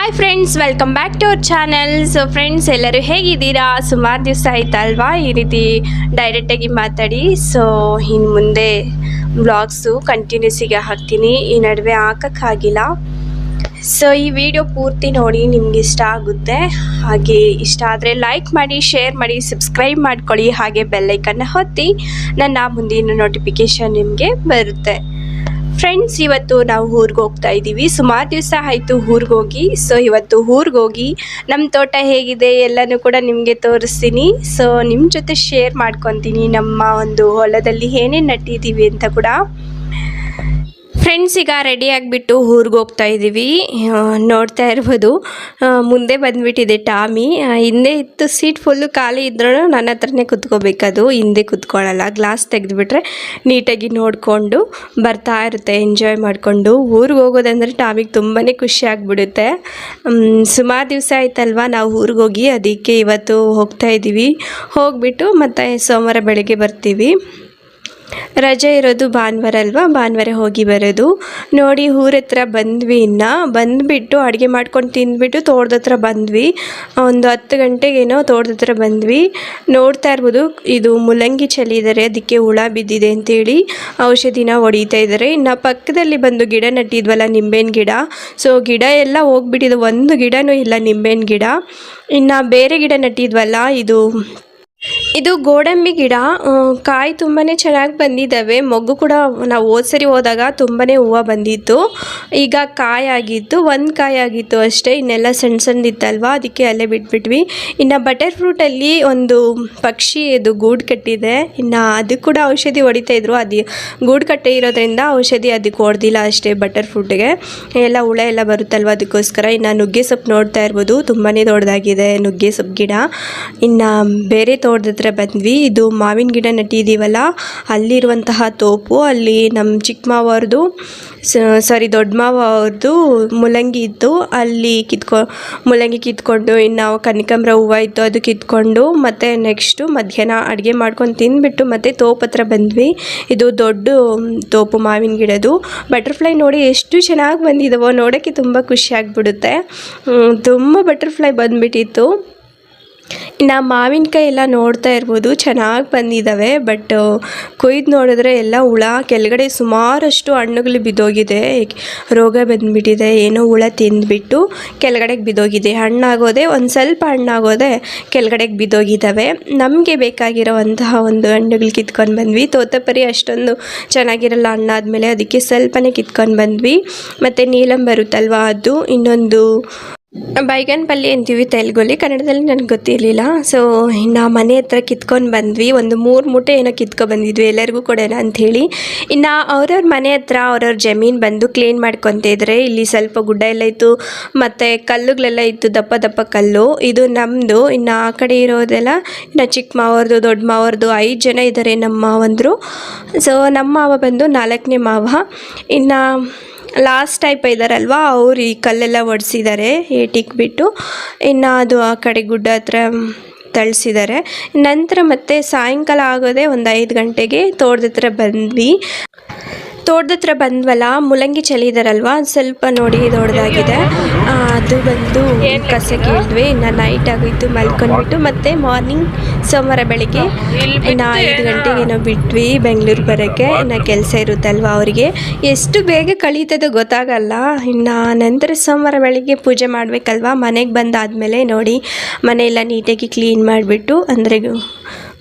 Hi friends, welcome back to our channel. So friends, ಎಲ್ಲರೂ ಹೇಗಿದ್ದೀರಾ? ಸುಮಾರು ದಿವಸ ಆಯ್ತಲ್ವಾ ಈ ರೀತಿ ಡೈರೆಕ್ಟಾಗಿ ಮಾತಾಡಿ. ಸೊ ಇನ್ನು ಮುಂದೆ ವ್ಲಾಗ್ಸು ಕಂಟಿನ್ಯೂಸಿಗೆ ಹಾಕ್ತೀನಿ, ಈ ನಡುವೆ ಹಾಕೋಕ್ಕಾಗಿಲ್ಲ. ಸೊ ಈ ವಿಡಿಯೋ ಪೂರ್ತಿ ನೋಡಿ, ನಿಮ್ಗೆ ಇಷ್ಟ ಆಗುತ್ತೆ. ಹಾಗೆ ಇಷ್ಟ ಆದರೆ ಲೈಕ್ ಮಾಡಿ, ಶೇರ್ ಮಾಡಿ, ಸಬ್ಸ್ಕ್ರೈಬ್ ಮಾಡ್ಕೊಳ್ಳಿ. ಹಾಗೆ ಬೆಲ್ಲೈಕನ್ನ ಒತ್ತಿ, ನನ್ನ ಮುಂದಿನ ನೋಟಿಫಿಕೇಷನ್ ನಿಮಗೆ ಬರುತ್ತೆ. ಫ್ರೆಂಡ್ಸ್, ಇವತ್ತು ನಾವು ಊರಿಗೆ ಹೋಗ್ತಾ ಇದ್ದೀವಿ. ಸುಮಾರು ದಿವಸ ಆಯಿತು ಊರಿಗೆ ಹೋಗಿ. ಸೊ ಇವತ್ತು ಊರಿಗೆ ಹೋಗಿ ನಮ್ಮ ತೋಟ ಹೇಗಿದೆ ಎಲ್ಲನೂ ಕೂಡ ನಿಮಗೆ ತೋರಿಸ್ತೀನಿ. ಸೊ ನಿಮ್ಮ ಜೊತೆ ಶೇರ್ ಮಾಡ್ಕೊತೀನಿ, ನಮ್ಮ ಒಂದು ಹೊಲದಲ್ಲಿ ಏನೇನು ನಟ್ಟಿದ್ದೀವಿ ಅಂತ ಕೂಡ. ಫ್ರೆಂಡ್ಸ್, ಈಗ ರೆಡಿ ಆಗಿಬಿಟ್ಟು ಊರಿಗೆ ಹೋಗ್ತಾ ಇದ್ದೀವಿ. ನೋಡ್ತಾ ಇರ್ಬೋದು, ಮುಂದೆ ಬಂದುಬಿಟ್ಟಿದೆ ಟಾಮಿ. ಹಿಂದೆ ಇತ್ತು ಸೀಟ್ ಫುಲ್ಲು ಖಾಲಿ ಇದ್ರೂ ನನ್ನ ಹತ್ರನೇ ಕುತ್ಕೋಬೇಕದು, ಹಿಂದೆ ಕುತ್ಕೊಳ್ಳಲ್ಲ. ಗ್ಲಾಸ್ ತೆಗೆದುಬಿಟ್ರೆ ನೀಟಾಗಿ ನೋಡಿಕೊಂಡು ಬರ್ತಾ ಇರುತ್ತೆ, ಎಂಜಾಯ್ ಮಾಡಿಕೊಂಡು. ಊರಿಗೆ ಹೋಗೋದಂದರೆ ಟಾಮಿಗೆ ತುಂಬಾ ಖುಷಿ ಆಗಿಬಿಡುತ್ತೆ. ಸುಮಾರು ದಿವಸ ಆಯ್ತಲ್ವ ನಾವು ಊರಿಗೆ ಹೋಗಿ, ಅದಕ್ಕೆ ಇವತ್ತು ಹೋಗ್ತಾ ಇದ್ದೀವಿ. ಹೋಗಿಬಿಟ್ಟು ಮತ್ತು ಸೋಮವಾರ ಬೆಳಗ್ಗೆ ಬರ್ತೀವಿ. ರಜೆ ಇರೋದು ಭಾನುವಾರ ಅಲ್ವಾ, ಭಾನುವಾರ ಹೋಗಿ ಬರೋದು. ನೋಡಿ, ಊರ ಹತ್ರ ಬಂದ್ವಿ. ಇನ್ನು ಬಂದುಬಿಟ್ಟು ಅಡುಗೆ ಮಾಡ್ಕೊಂಡು ತಿಂದ್ಬಿಟ್ಟು ತೋಟದ ಹತ್ರ ಬಂದ್ವಿ. ಒಂದು 10 ಗಂಟೆಗೇನೋ ತೋಟದ ಹತ್ರ ಬಂದ್ವಿ. ನೋಡ್ತಾ ಇರ್ಬೋದು, ಇದು ಮುಲ್ಲಂಗಿ ಚೆಲ್ಲಿದ್ದಾರೆ, ಅದಕ್ಕೆ ಹುಳ ಬಿದ್ದಿದೆ ಅಂತೇಳಿ ಔಷಧಿನ ಹೊಡಿತಾ ಇದ್ದಾರೆ. ಇನ್ನು ಪಕ್ಕದಲ್ಲಿ ಬಂದು ಗಿಡ ನಟ್ಟಿದ್ವಲ್ಲ, ನಿಂಬೆಹಣ್ಣು ಗಿಡ. ಸೊ ಗಿಡ ಎಲ್ಲ ಹೋಗ್ಬಿಟ್ಟಿದೆ, ಒಂದು ಗಿಡನೂ ಇಲ್ಲ ನಿಂಬೆಹಣ್ಣು ಗಿಡ. ಇನ್ನು ಬೇರೆ ಗಿಡ ನಟ್ಟಿದ್ವಲ್ಲ, ಇದು ಗೋಡಂಬಿ ಗಿಡ. ಕಾಯಿ ತುಂಬಾ ಚೆನ್ನಾಗಿ ಬಂದಿದ್ದಾವೆ. ಮೊಗ್ಗು ಕೂಡ ನಾವು ಹೋದ್ಸರಿ ಹೋದಾಗ ತುಂಬಾ ಹೂವು ಬಂದಿತ್ತು. ಈಗ ಕಾಯಿ ಆಗಿತ್ತು, ಒಂದು ಕಾಯಿ ಆಗಿತ್ತು ಅಷ್ಟೇ. ಇನ್ನೆಲ್ಲ ಸಣ್ಣ ಸಣ್ಣದಿತ್ತಲ್ವ, ಅದಕ್ಕೆ ಅಲ್ಲೇ ಬಿಟ್ಬಿಟ್ವಿ. ಇನ್ನು ಬಟರ್ ಫ್ರೂಟಲ್ಲಿ ಒಂದು ಪಕ್ಷಿ ಇದು ಗೂಡು ಕಟ್ಟಿದೆ. ಇನ್ನು ಅದಕ್ಕೆ ಕೂಡ ಔಷಧಿ ಹೊಡಿತಾಯಿದ್ರು. ಅದು ಗೂಡು ಕಟ್ಟೆ ಇರೋದ್ರಿಂದ ಔಷಧಿ ಅದಕ್ಕೆ ಹೊಡೆದಿಲ್ಲ ಅಷ್ಟೇ. ಬಟರ್ ಫ್ರೂಟಿಗೆ ಎಲ್ಲ ಹುಳ ಎಲ್ಲ ಬರುತ್ತಲ್ವ, ಅದಕ್ಕೋಸ್ಕರ. ಇನ್ನು ನುಗ್ಗೆ ಸೊಪ್ಪು ನೋಡ್ತಾ ಇರ್ಬೋದು, ತುಂಬಾ ದೊಡ್ಡದಾಗಿದೆ ನುಗ್ಗೆ ಸೊಪ್ಪು ಗಿಡ. ಇನ್ನು ಬೇರೆ ತೋಟದ ಹತ್ರ ಬಂದ್ವಿ. ಇದು ಮಾವಿನ ಗಿಡ ನಟ್ಟಿದ್ದೀವಲ್ಲ, ಅಲ್ಲಿರುವಂತಹ ತೋಪು. ಅಲ್ಲಿ ನಮ್ಮ ಚಿಕ್ಕ ಮಾವವ್ರದ್ದು, ದೊಡ್ಡ ಮಾವ ಅವ್ರದ್ದು ಮುಲ್ಲಂಗಿ ಇತ್ತು. ಅಲ್ಲಿ ಮುಲ್ಲಂಗಿ ಕಿತ್ಕೊಂಡು, ಇನ್ನು ಕನಕಾಂಬರ ಹೂವು ಇತ್ತು, ಅದು ಕಿತ್ಕೊಂಡು ಮತ್ತು ನೆಕ್ಸ್ಟು ಮಧ್ಯಾಹ್ನ ಅಡುಗೆ ಮಾಡ್ಕೊಂಡು ತಿಂದ್ಬಿಟ್ಟು ಮತ್ತೆ ತೋಪ ಹತ್ರ ಬಂದ್ವಿ. ಇದು ದೊಡ್ಡ ತೋಪು ಮಾವಿನ ಗಿಡದು. ಬಟರ್ಫ್ಲೈ ನೋಡಿ ಎಷ್ಟು ಚೆನ್ನಾಗಿ ಬಂದಿದ್ದಾವೋ, ನೋಡೋಕ್ಕೆ ತುಂಬ ಖುಷಿ ಆಗಿಬಿಡುತ್ತೆ. ತುಂಬ ಬಟರ್ಫ್ಲೈ ಬಂದುಬಿಟ್ಟಿತ್ತು. ಇನ್ನು ಮಾವಿನಕಾಯಿ ಎಲ್ಲ ನೋಡ್ತಾ ಇರ್ಬೋದು, ಚೆನ್ನಾಗಿ ಬಂದಿದ್ದಾವೆ. ಬಟ್ ಕೊಯ್ದು ನೋಡಿದ್ರೆ ಎಲ್ಲ ಹುಳ, ಕೆಳಗಡೆ ಸುಮಾರಷ್ಟು ಹಣ್ಣುಗಳು ಬಿದ್ದೋಗಿದೆ. ರೋಗ ಬಂದುಬಿಟ್ಟಿದೆ, ಏನೋ ಹುಳ ತಿಂದುಬಿಟ್ಟು ಕೆಳಗಡೆಗೆ ಬಿದ್ದೋಗಿದೆ. ಹಣ್ಣಾಗೋದೆ ಒಂದು ಸ್ವಲ್ಪ ಹಣ್ಣಾಗೋದೆ ಕೆಳಗಡೆಗೆ ಬಿದ್ದೋಗಿದ್ದಾವೆ. ನಮಗೆ ಬೇಕಾಗಿರೋವಂತಹ ಒಂದು ಹಣ್ಣುಗಳು ಕಿತ್ಕೊಂಡು ಬಂದ್ವಿ. ತೋತಪರಿ ಅಷ್ಟೊಂದು ಚೆನ್ನಾಗಿರಲ್ಲ ಹಣ್ಣಾದಮೇಲೆ, ಅದಕ್ಕೆ ಸ್ವಲ್ಪನೇ ಕಿತ್ಕೊಂಡು ಬಂದ್ವಿ. ಮತ್ತು ನೀಲಂ ಬರುತ್ತಲ್ವ ಅದು, ಇನ್ನೊಂದು ಬೈಗನ್ ಪಲ್ಯ ಅಂತೀವಿ ತೆಲುಗಲ್ಲಿ, ಕನ್ನಡದಲ್ಲಿ ನನಗೆ ಗೊತ್ತಿರಲಿಲ್ಲ. ಸೊ ಇನ್ನು ಮನೆ ಹತ್ರ ಕಿತ್ಕೊಂಡು ಬಂದ್ವಿ. ಒಂದು 3 ಮೂಟೆ ಏನೋ ಕಿತ್ಕೊಂಡು ಬಂದಿದ್ವಿ, ಎಲ್ಲರಿಗೂ ಕೊಡೋಣ ಅಂಥೇಳಿ. ಇನ್ನು ಅವ್ರವ್ರ ಮನೆ ಹತ್ರ ಅವ್ರವ್ರ ಜಮೀನು ಬಂದು ಕ್ಲೀನ್ ಮಾಡ್ಕೊತ ಇದ್ದಾರೆ. ಇಲ್ಲಿ ಸ್ವಲ್ಪ ಗುಡ್ಡ ಎಲ್ಲ ಇತ್ತು, ಮತ್ತು ಕಲ್ಲುಗಳೆಲ್ಲ ಇತ್ತು, ದಪ್ಪ ದಪ್ಪ ಕಲ್ಲು. ಇದು ನಮ್ಮದು. ಇನ್ನು ಆ ಕಡೆ ಇರೋದೆಲ್ಲ ಇನ್ನು ಚಿಕ್ಕ ಮಾವರ್ದು, ದೊಡ್ಡ ಮಾವರ್ದು, 5 ಜನ ಇದ್ದಾರೆ ನಮ್ಮ ಮಾವಂದರು. ಸೊ ನಮ್ಮ ಮಾವ ಬಂದು 4ನೇ ಮಾವ. ಇನ್ನು ಲಾಸ್ಟ್ ಟೈಪ್ ಇದ್ದಾರಲ್ವ, ಅವ್ರು ಈ ಕಲ್ಲೆಲ್ಲ ಒಡಿಸಿದ್ದಾರೆ ಏಟಿಕ್ಬಿಟ್ಟು. ಇನ್ನು ಅದು ಆ ಕಡೆ ಗುಡ್ಡ ಹತ್ರ ತಳಿಸಿದ್ದಾರೆ. ನಂತರ ಮತ್ತೆ ಸಾಯಂಕಾಲ ಆಗೋದೇ ಒಂದು 5 ಗಂಟೆಗೆ ತೋಟದ ಹತ್ರ ಬಂದ್ವಿ. ತೋಟದ ಹತ್ರ ಬಂದ್ವಲ್ಲ, ಮುಲ್ಲಂಗಿ ಚೆಲ್ಲಿದಾರಲ್ವ, ಸ್ವಲ್ಪ ನೋಡಿ ದೊಡ್ಡದಾಗಿದೆ. ಅದು ಬಂದು ಕಸ ಕೀಳಿದ್ವಿ. ಇನ್ನು ನೈಟ್ ಆಗೋಯ್ತು, ಮಲ್ಕೊಂಡ್ಬಿಟ್ಟು ಮತ್ತೆ ಮಾರ್ನಿಂಗ್ ಸೋಮವಾರ ಬೆಳಿಗ್ಗೆ ಇನ್ನು 5 ಗಂಟೆಗೇನೋ ಬಿಟ್ವಿ ಬೆಂಗಳೂರು ಬರೋಕ್ಕೆ. ಇನ್ನು ಕೆಲಸ ಇರುತ್ತಲ್ವ ಅವರಿಗೆ, ಎಷ್ಟು ಬೇಗ ಕಳೀತದೋ ಗೊತ್ತಾಗಲ್ಲ. ಇನ್ನು ನಂತರ ಸೋಮವಾರ ಬೆಳಿಗ್ಗೆ ಪೂಜೆ ಮಾಡಬೇಕಲ್ವ. ಮನೆಗೆ ಬಂದಾದಮೇಲೆ ನೋಡಿ, ಮನೆಯೆಲ್ಲ ನೀಟಾಗಿ ಕ್ಲೀನ್ ಮಾಡಿಬಿಟ್ಟು, ಅಂದರೆ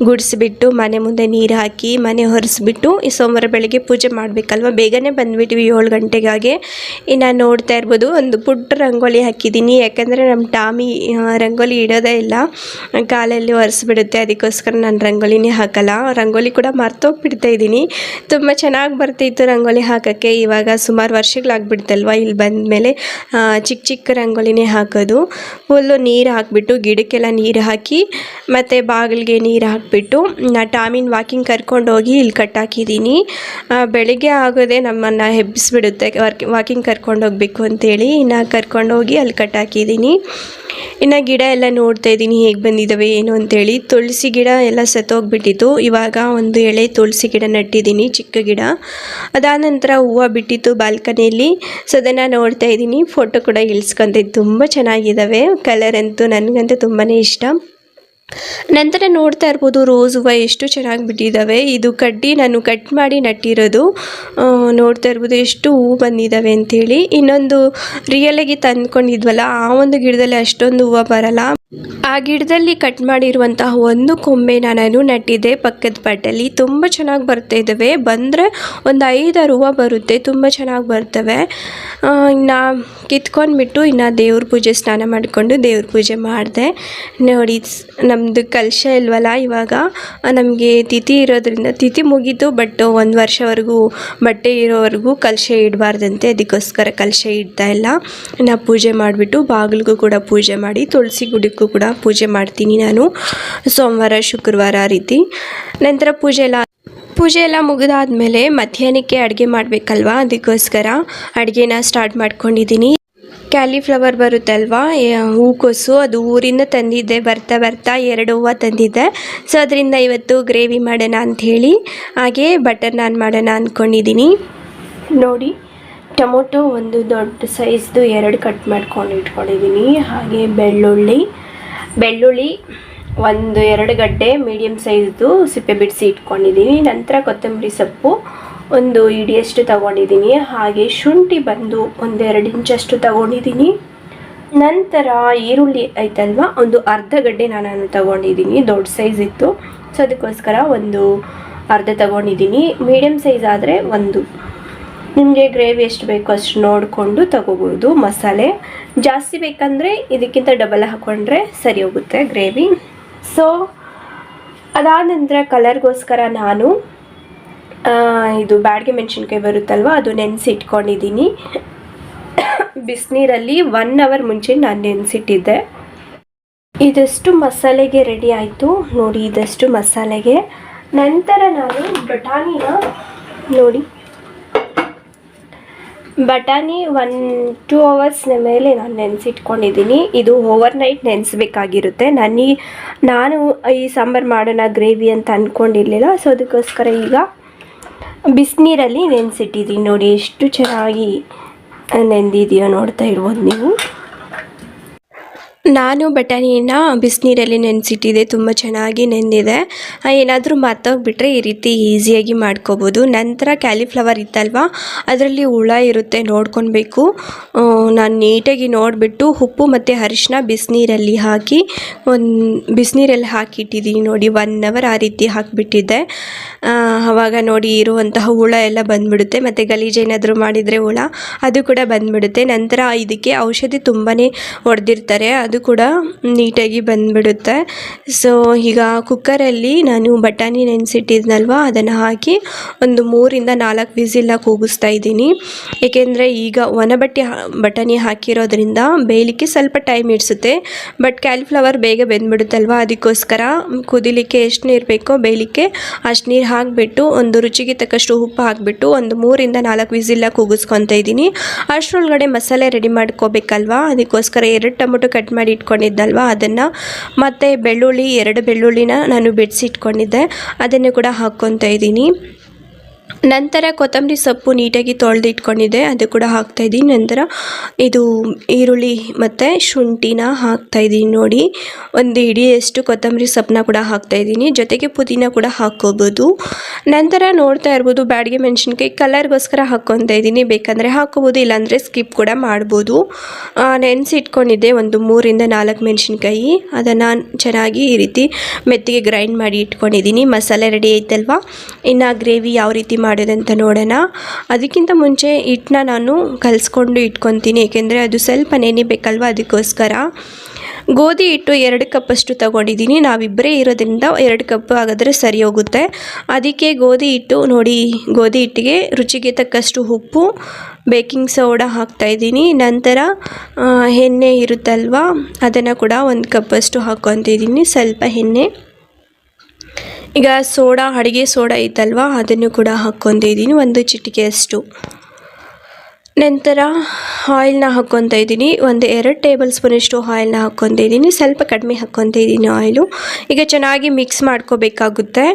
ಗುಡಿಸ್ಬಿಟ್ಟು, ಮನೆ ಮುಂದೆ ನೀರು ಹಾಕಿ ಮನೆ ಒರೆಸ್ಬಿಟ್ಟು ಈ ಸೋಮವಾರ ಬೆಳಿಗ್ಗೆ ಪೂಜೆ ಮಾಡಬೇಕಲ್ವ. ಬೇಗನೆ ಬಂದುಬಿಟ್ವಿ 7 ಗಂಟೆಗಾಗೆ. ಇನ್ನು ನೋಡ್ತಾ ಇರ್ಬೋದು, ಒಂದು ಪುಟ್ಟ ರಂಗೋಲಿ ಹಾಕಿದ್ದೀನಿ. ಯಾಕಂದರೆ ನಮ್ಮ ಟಾಮಿ ರಂಗೋಲಿ ಇಡೋದೇ ಇಲ್ಲ, ಕಾಲಲ್ಲಿ ಒರೆಸ್ಬಿಡುತ್ತೆ. ಅದಕ್ಕೋಸ್ಕರ ನಾನು ರಂಗೋಲಿನೇ ಹಾಕಲ್ಲ. ರಂಗೋಲಿ ಕೂಡ ಮರ್ತೋಗ್ಬಿಡ್ತಾ ಇದ್ದೀನಿ. ತುಂಬ ಚೆನ್ನಾಗಿ ಬರ್ತಿತ್ತು ರಂಗೋಲಿ ಹಾಕೋಕ್ಕೆ. ಇವಾಗ ಸುಮಾರು ವರ್ಷಗಳಾಗ್ಬಿಡ್ತಲ್ವ, ಇಲ್ಲಿ ಬಂದಮೇಲೆ ಚಿಕ್ಕ ಚಿಕ್ಕ ರಂಗೋಲಿನೇ ಹಾಕೋದು. ಫುಲ್ಲು ನೀರು ಹಾಕಿಬಿಟ್ಟು, ಗಿಡಕ್ಕೆಲ್ಲ ನೀರು ಹಾಕಿ, ಮತ್ತು ಬಾಗಿಲಿಗೆ ನೀರು ಹಾಕಿ ಹಾಕಿಬಿಟ್ಟು ಟಾಮಿನ್ ವಾಕಿಂಗ್ ಕರ್ಕೊಂಡೋಗಿ ಇಲ್ಲಿ ಕಟ್ಟಾಕಿದ್ದೀನಿ. ಬೆಳಿಗ್ಗೆ ಆಗೋದೇ ನಮ್ಮನ್ನು ಹೆಬ್ಬಿಸ್ಬಿಡುತ್ತೆ ವಾಕಿಂಗ್ ಕರ್ಕೊಂಡೋಗ್ಬೇಕು ಅಂತೇಳಿ. ಇನ್ನು ಕರ್ಕೊಂಡೋಗಿ ಅಲ್ಲಿ ಕಟ್ಟಾಕಿದ್ದೀನಿ. ಇನ್ನು ಗಿಡ ಎಲ್ಲ ನೋಡ್ತಾ ಇದ್ದೀನಿ ಹೇಗೆ ಬಂದಿದ್ದಾವೆ ಏನು ಅಂತೇಳಿ. ತುಳಸಿ ಗಿಡ ಎಲ್ಲ ಸತ್ತೋಗ್ಬಿಟ್ಟಿತ್ತು. ಇವಾಗ ಒಂದು ಎಳೆ ತುಳಸಿ ಗಿಡ ನೆಟ್ಟಿದ್ದೀನಿ, ಚಿಕ್ಕ ಗಿಡ. ಅದಾದ ನಂತರ ಹೂವು ಬಿಟ್ಟಿತ್ತು ಬಾಲ್ಕನಿಯಲ್ಲಿ. ಸೊ ಅದನ್ನು ನೋಡ್ತಾ ಇದ್ದೀನಿ. ಫೋಟೋ ಕೂಡ ಇಳಿಸ್ಕೊಂತಿದ್ದು ತುಂಬ ಚೆನ್ನಾಗಿದ್ದಾವೆ. ಕಲರ್ ಅಂತೂ ನನಗಂತೂ ತುಂಬಾ ಇಷ್ಟ. ನಂತರ ನೋಡ್ತಾ ಇರ್ಬೋದು ರೋಸ್ ಹೂವು ಎಷ್ಟು ಚೆನ್ನಾಗಿ ಬಿಟ್ಟಿದ್ದಾವೆ. ಇದು ಕಡ್ಡಿ ನಾನು ಕಟ್ ಮಾಡಿ ನಟ್ಟಿರೋದು. ನೋಡ್ತಾ ಇರ್ಬೋದು ಎಷ್ಟು ಹೂವು ಬಂದಿದ್ದಾವೆ ಅಂಥೇಳಿ. ಇನ್ನೊಂದು ರಿಯಲಾಗಿ ತಂದ್ಕೊಂಡಿದ್ವಲ್ಲ ಆ ಒಂದು ಗಿಡದಲ್ಲಿ ಅಷ್ಟೊಂದು ಹೂವು ಬರಲ್ಲ. ಆ ಗಿಡದಲ್ಲಿ ಕಟ್ ಮಾಡಿರುವಂತಹ ಒಂದು ಕೊಂಬೆನ ನಾನು ನಟ್ಟಿದ್ದೆ ಪಕ್ಕದ ಪಾಟಲ್ಲಿ. ತುಂಬ ಚೆನ್ನಾಗಿ ಬರ್ತಾ ಇದ್ದಾವೆ. ಬಂದರೆ ಒಂದು 5-6 ಹೂವು ಬರುತ್ತೆ. ತುಂಬ ಚೆನ್ನಾಗಿ ಬರ್ತವೆ. ಇನ್ನು ಕಿತ್ಕೊಂಡ್ಬಿಟ್ಟು ಇನ್ನು ದೇವ್ರ ಪೂಜೆ ಸ್ನಾನ ಮಾಡಿಕೊಂಡು ದೇವ್ರ ಪೂಜೆ ಮಾಡಿದೆ. ನೋಡಿ ನಮ್ಮದು ಕಲಶ ಇಲ್ವಲ್ಲ, ಇವಾಗ ನಮಗೆ ತಿಥಿ ಇರೋದ್ರಿಂದ ತಿಥಿ ಮುಗೀತು. ಬಟ್ 1 ವರ್ಷವರೆಗೂ ಬಟ್ಟೆ ಇರೋವರೆಗೂ ಕಲಶ ಇಡಬಾರ್ದಂತೆ, ಅದಕ್ಕೋಸ್ಕರ ಕಲಶ ಇಡ್ತಾ ಇಲ್ಲ. ಇನ್ನು ಪೂಜೆ ಮಾಡಿಬಿಟ್ಟು ಬಾಗಿಲಿಗೂ ಕೂಡ ಪೂಜೆ ಮಾಡಿ ತುಳಸಿ ಗುಡಿಗೂ ಕೂಡ ಪೂಜೆ ಮಾಡ್ತೀನಿ ನಾನು ಸೋಮವಾರ ಶುಕ್ರವಾರ ಆ ರೀತಿ. ನಂತರ ಪೂಜೆ ಎಲ್ಲ ಮುಗಿದಾದ್ಮೇಲೆ ಮಧ್ಯಾಹ್ನಕ್ಕೆ ಅಡುಗೆ ಮಾಡಬೇಕಲ್ವಾ, ಅದಕ್ಕೋಸ್ಕರ ಅಡುಗೆನ ಸ್ಟಾರ್ಟ್ ಮಾಡ್ಕೊಂಡಿದ್ದೀನಿ. ಕ್ಯಾಲಿಫ್ಲವರ್ ಬರುತ್ತಲ್ವಾ, ಹೂಕೋಸು, ಅದು ಊರಿಂದ ತಂದಿದ್ದೆ. ಬರ್ತಾ 2 ಹೂವು ತಂದಿದ್ದೆ. ಸೊ ಅದರಿಂದ ಇವತ್ತು ಗ್ರೇವಿ ಮಾಡೋಣ ಅಂಥೇಳಿ, ಹಾಗೆ ಬಟರ್ ನಾನ್ ಮಾಡೋಣ ಅಂದ್ಕೊಂಡಿದ್ದೀನಿ. ನೋಡಿ ಟೊಮೊಟೊ ಒಂದು ದೊಡ್ಡ ಸೈಜ್ದು 2 ಕಟ್ ಮಾಡ್ಕೊಂಡು ಇಟ್ಕೊಂಡಿದ್ದೀನಿ. ಹಾಗೆ ಬೆಳ್ಳುಳ್ಳಿ 1-2 ಗಡ್ಡೆ ಮೀಡಿಯಮ್ ಸೈಜ್ದು ಸಿಪ್ಪೆ ಬಿಡಿಸಿ ಇಟ್ಕೊಂಡಿದ್ದೀನಿ. ನಂತರ ಕೊತ್ತಂಬರಿ ಸೊಪ್ಪು ಒಂದು ಹಿಡಿಯಷ್ಟು ತಗೊಂಡಿದ್ದೀನಿ. ಹಾಗೆ ಶುಂಠಿ ಬಂದು 1-2 ಇಂಚಷ್ಟು ತಗೊಂಡಿದ್ದೀನಿ. ನಂತರ ಈರುಳ್ಳಿ ಐತಲ್ವ, ಒಂದು ಅರ್ಧ ಗಡ್ಡೆ ನಾನು ತಗೊಂಡಿದ್ದೀನಿ. ದೊಡ್ಡ ಸೈಜ್ ಇತ್ತು, ಸೊ ಅದಕ್ಕೋಸ್ಕರ ಒಂದು ಅರ್ಧ ತಗೊಂಡಿದ್ದೀನಿ. ಮೀಡಿಯಮ್ ಸೈಜ್ ಆದರೆ ಒಂದು. ನಿಮಗೆ ಗ್ರೇವಿ ಎಷ್ಟು ಬೇಕೋ ಅಷ್ಟು ನೋಡಿಕೊಂಡು ತಗೋಬೋದು. ಮಸಾಲೆ ಜಾಸ್ತಿ ಬೇಕಂದರೆ ಇದಕ್ಕಿಂತ ಡಬಲ್ ಹಾಕ್ಕೊಂಡ್ರೆ ಸರಿ ಹೋಗುತ್ತೆ ಗ್ರೇವಿ. ಸೊ ಅದಾದ ನಂತರ ಕಲರ್ಗೋಸ್ಕರ ನಾನು ಇದು ಬ್ಯಾಡಗೆ ಮೆಣಸಿನ್ಕಾಯಿ ಬರುತ್ತಲ್ವ, ಅದು ನೆನೆಸಿ ಇಟ್ಕೊಂಡಿದ್ದೀನಿ. ಬಿಸಿನೀರಲ್ಲಿ 1 ಅವರ್ ಮುಂಚೆ ನಾನು ನೆನೆಸಿಟ್ಟಿದ್ದೆ. ಇದಷ್ಟು ಮಸಾಲೆಗೆ ರೆಡಿ ಆಯಿತು ನೋಡಿ, ಇದಷ್ಟು ಮಸಾಲೆಗೆ. ನಂತರ ನಾನು ಬಟಾಣಿನ ನೋಡಿ, ಬಟಾಣಿ 1-2 ಅವರ್ಸ್ನ ಮೇಲೆ ನಾನು ನೆನೆಸಿಟ್ಕೊಂಡಿದ್ದೀನಿ. ಇದು ಓವರ್ನೈಟ್ ನೆನೆಸ್ಬೇಕಾಗಿರುತ್ತೆ. ನಾನು ಈ ಸಾಂಬಾರು ಮಾಡೋಣ ಗ್ರೇವಿ ಅಂತ ಅಂದ್ಕೊಂಡಿರಲಿಲ್ಲ. ಸೊ ಅದಕ್ಕೋಸ್ಕರ ಈಗ ಬಿಸಿನೀರಲ್ಲಿ ನೆನೆಸಿಟ್ಟಿದ್ದೀನಿ. ನೋಡಿ ಎಷ್ಟು ಚೆನ್ನಾಗಿ ನೆಂದಿದೆಯೋ ನೋಡ್ತಾ ಇರ್ಬೋದು ನೀವು. ನಾನು ಬಟಾಣಿನ ಬಿಸಿನೀರಲ್ಲಿ ನೆನೆಸಿಟ್ಟಿದ್ದೆ, ತುಂಬ ಚೆನ್ನಾಗಿ ನೆಂದಿದೆ. ಏನಾದರೂ ಮರ್ತೋಗ್ಬಿಟ್ರೆ ಈ ರೀತಿ ಈಸಿಯಾಗಿ ಮಾಡ್ಕೋಬೋದು. ನಂತರ ಕ್ಯಾಲಿಫ್ಲವರ್ ಇತ್ತಲ್ವ, ಅದರಲ್ಲಿ ಹುಳ ಇರುತ್ತೆ, ನೋಡ್ಕೊಳ್ಬೇಕು. ನಾನು ನೀಟಾಗಿ ನೋಡಿಬಿಟ್ಟು ಉಪ್ಪು ಮತ್ತು ಅರಿಶಿನ ಬಿಸಿನೀರಲ್ಲಿ ಹಾಕಿಟ್ಟಿದ್ದೀನಿ ನೋಡಿ. 1 ಅವರ್ ಆ ರೀತಿ ಹಾಕಿಬಿಟ್ಟಿದ್ದೆ. ಆವಾಗ ನೋಡಿ ಇರುವಂತಹ ಹುಳ ಎಲ್ಲ ಬಂದುಬಿಡುತ್ತೆ. ಮತ್ತು ಗಲೀಜೇನಾದರೂ ಮಾಡಿದರೆ ಹುಳ ಅದು ಕೂಡ ಬಂದುಬಿಡುತ್ತೆ. ನಂತರ ಇದಕ್ಕೆ ಔಷಧಿ ತುಂಬಾ ಹೊಡೆದಿರ್ತಾರೆ, ಅದು ಕೂಡ ನೀಟಾಗಿ ಬಂದುಬಿಡುತ್ತೆ. ಸೊ ಈಗ ಕುಕ್ಕರಲ್ಲಿ ನಾನು ಬಟಾಣಿ ನೆನೆಸಿಟ್ಟಿದ್ನಲ್ವ, ಅದನ್ನು ಹಾಕಿ ಒಂದು 3-4 ವಿಸಿಲ್ ಕೂಗಿಸ್ತಾ ಇದ್ದೀನಿ. ಏಕೆಂದರೆ ಈಗ ಬಟಾಣಿ ಹಾಕಿರೋದ್ರಿಂದ ಬೇಯಲಿಕ್ಕೆ ಸ್ವಲ್ಪ ಟೈಮ್ ಹಿಡಿಸುತ್ತೆ. ಬಟ್ ಕ್ಯಾಲಿಫ್ಲವರ್ ಬೇಗ ಬೆಂದ್ಬಿಡುತ್ತಲ್ವ, ಅದಕ್ಕೋಸ್ಕರ ಕುದಿಲಿಕ್ಕೆ ಎಷ್ಟು ನೀರು ಬೇಕೋ ಬೇಯಲಿಕ್ಕೆ ಅಷ್ಟು ನೀರು ಹಾಕಿಬಿಟ್ಟು ಒಂದು ರುಚಿಗೆ ತಕ್ಕಷ್ಟು ಉಪ್ಪು ಹಾಕಿಬಿಟ್ಟು ಒಂದು 3-4 ವಿಸಿಲ್ ಕೂಗಿಸ್ಕೊತಾ ಇದ್ದೀನಿ. ಅಷ್ಟರೊಳಗಡೆ ಮಸಾಲೆ ರೆಡಿ ಮಾಡ್ಕೋಬೇಕಲ್ವ, ಅದಕ್ಕೋಸ್ಕರ 2 ಟೊಮೊಟೊ ಕಟ್ ಮಾಡಿ ಇಟ್ಕೊಂಡಿದ್ದಲ್ವ, ಅದನ್ನು ಮತ್ತು 2 ಬೆಳ್ಳುಳ್ಳಿನ ನಾನು ಬಿಡಿಸಿಟ್ಕೊಂಡಿದ್ದೆ, ಅದನ್ನು ಕೂಡ ಹಾಕ್ಕೊತಾ ಇದ್ದೀನಿ. ನಂತರ ಕೊತ್ತಂಬರಿ ಸೊಪ್ಪು ನೀಟಾಗಿ ತೊಳೆದು ಇಟ್ಕೊಂಡಿದ್ದೆ, ಅದು ಕೂಡ ಹಾಕ್ತಾಯಿದ್ದೀನಿ. ನಂತರ ಇದು ಈರುಳ್ಳಿ ಮತ್ತು ಶುಂಠಿನ ಹಾಕ್ತಾಯಿದ್ದೀನಿ ನೋಡಿ. ಒಂದು ಹಿಡಿಯಷ್ಟು ಕೊತ್ತಂಬರಿ ಸೊಪ್ಪನ್ನ ಕೂಡ ಹಾಕ್ತಾಯಿದ್ದೀನಿ, ಜೊತೆಗೆ ಪುದೀನ ಕೂಡ ಹಾಕ್ಕೋಬೋದು. ನಂತರ ನೋಡ್ತಾ ಇರ್ಬೋದು ಬ್ಯಾಡಗೆ ಮೆಣಸಿನ್ಕಾಯಿ ಕಲರ್ಗೋಸ್ಕರ ಹಾಕ್ಕೊತಾ ಇದ್ದೀನಿ. ಬೇಕಂದರೆ ಹಾಕ್ಕೋಬೋದು, ಇಲ್ಲಾಂದರೆ ಸ್ಕಿಪ್ ಕೂಡ ಮಾಡ್ಬೋದು. ನೆನೆಸಿಟ್ಕೊಂಡಿದ್ದೆ ಒಂದು 3-4 ಮೆಣಸಿನ್ಕಾಯಿ, ಅದನ್ನು ಚೆನ್ನಾಗಿ ಈ ರೀತಿ ಮೆತ್ತಿಗೆ ಗ್ರೈಂಡ್ ಮಾಡಿ ಇಟ್ಕೊಂಡಿದ್ದೀನಿ. ಮಸಾಲೆ ರೆಡಿ ಐತಲ್ವ, ಇನ್ನು ಗ್ರೇವಿ ಯಾವ ರೀತಿ ಮಾಡೋದಂತ ನೋಡೋಣ. ಅದಕ್ಕಿಂತ ಮುಂಚೆ ಹಿಟ್ಟನ್ನ ನಾನು ಕಲಿಸ್ಕೊಂಡು ಇಟ್ಕೊತೀನಿ, ಏಕೆಂದರೆ ಅದು ಸ್ವಲ್ಪ ನೆನಿಬೇಕಲ್ವ, ಅದಕ್ಕೋಸ್ಕರ. ಗೋಧಿ ಹಿಟ್ಟು 2 ಕಪ್ಪಷ್ಟು ತಗೊಂಡಿದ್ದೀನಿ. ನಾವಿಬ್ಬರೇ ಇರೋದ್ರಿಂದ 2 ಕಪ್ ಆಗಿದ್ರೆ ಸರಿ ಹೋಗುತ್ತೆ. ಅದಕ್ಕೆ ಗೋಧಿ ಹಿಟ್ಟಿಗೆ ರುಚಿಗೆ ತಕ್ಕಷ್ಟು ಉಪ್ಪು, ಬೇಕಿಂಗ್ ಸೋಡಾ ಹಾಕ್ತಾಯಿದ್ದೀನಿ. ನಂತರ ಎಣ್ಣೆ ಇರುತ್ತಲ್ವ, ಅದನ್ನು ಕೂಡ 1 ಕಪ್ಪಷ್ಟು ಹಾಕ್ಕೊತಿದ್ದೀನಿ, ಸ್ವಲ್ಪ ಎಣ್ಣೆ. ಈಗ ಸೋಡಾ, ಅಡುಗೆ ಸೋಡಾ ಐತಲ್ವ, ಅದನ್ನು ಕೂಡ ಹಾಕ್ಕೊತಿದ್ದೀನಿ, 1 ಚಿಟಿಕೆಯಷ್ಟು. ನಂತರ ಆಯಿಲ್ನ ಹಾಕ್ಕೊತಾ ಇದ್ದೀನಿ, 2 ಟೇಬಲ್ ಸ್ಪೂನಷ್ಟು ಆಯಿಲ್ನ ಹಾಕ್ಕೊತಾ ಇದ್ದೀನಿ. ಸ್ವಲ್ಪ ಕಡಿಮೆ ಹಾಕ್ಕೊತಾ ಇದ್ದೀನಿ ಆಯಿಲು. ಈಗ ಚೆನ್ನಾಗಿ ಮಿಕ್ಸ್ ಮಾಡ್ಕೋಬೇಕಾಗುತ್ತೆ.